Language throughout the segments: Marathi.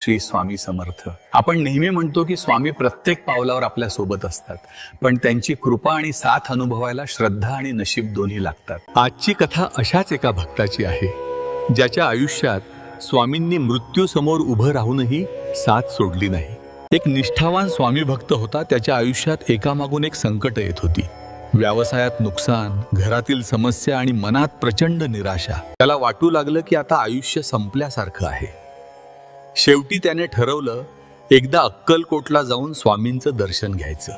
श्री स्वामी समर्थ. आपण नेहमी म्हणतो की स्वामी प्रत्येक पावलावर आपल्या सोबत असतात, पण त्यांची कृपा आणि साथ अनुभवायला श्रद्धा आणि नशीब दोन्ही लागतात. आजची कथा अशाच एका भक्ताची आहे, ज्याच्या आयुष्यात स्वामींनी मृत्यू समोर उभं राहूनही साथ सोडली नाही. एक निष्ठावान स्वामी भक्त होता. त्याच्या आयुष्यात एकामागून एक संकट येत होती. व्यवसायात नुकसान, घरातील समस्या आणि मनात प्रचंड निराशा. त्याला वाटू लागलं की आता आयुष्य संपल्यासारखं आहे. शेवटी त्याने ठरवलं, एकदा अक्कलकोटला जाऊन स्वामींचं दर्शन घ्यायचं.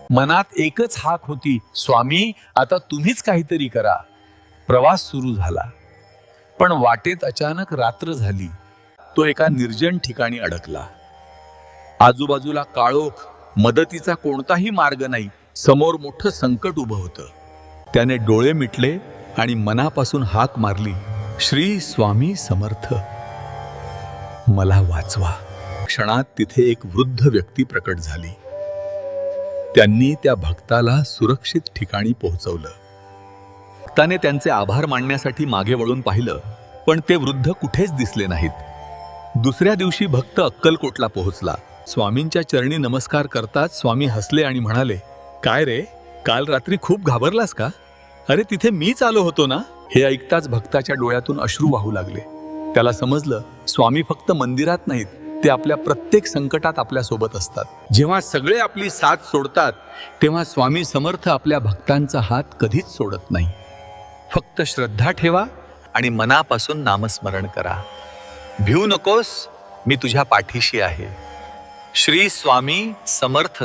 मनात एकच हाक होती, स्वामी आता तुम्हीच काहीतरी करा. प्रवास सुरू झाला, पण वाटेत अचानक रात्र झाली. तो एका निर्जन ठिकाणी अडकला. आजूबाजूला काळोख, मदतीचा कोणताही मार्ग नाही. समोर मोठं संकट उभं होतं. त्याने डोळे मिटले आणि मनापासून हाक मारली, श्री स्वामी समर्थ, मला वाचवा. क्षणात तिथे एक वृद्ध व्यक्ती प्रकट झाली. त्यांनी त्या भक्ताला सुरक्षित ठिकाणी पोहोचवलं. भक्ताने त्यांचे आभार मानण्यासाठी मागे वळून पाहिलं, पण ते वृद्ध कुठेच दिसले नाहीत. दुसऱ्या दिवशी भक्त अक्कलकोटला पोहोचला. स्वामींच्या चरणी नमस्कार करताच स्वामी हसले आणि म्हणाले, काय रे, काल रात्री खूप घाबरलास का? अरे तिथे मीच आलो होतो ना. हे ऐकताच भक्ताच्या डोळ्यातून अश्रू वाहू लागले. त्याला समजलं, स्वामी फक्त मंदिरात नाहीत, ते आपल्या प्रत्येक संकटात आपल्या सोबत असतात. जेव्हा सगळे आपली साथ सोडतात, तेव्हा स्वामी समर्थ आपल्या भक्तांचा हात कधीच सोडत नाही. फक्त श्रद्धा ठेवा आणि मनापासून नामस्मरण करा. भिऊ नकोस, मी तुझ्या पाठीशी आहे. श्री स्वामी समर्थ.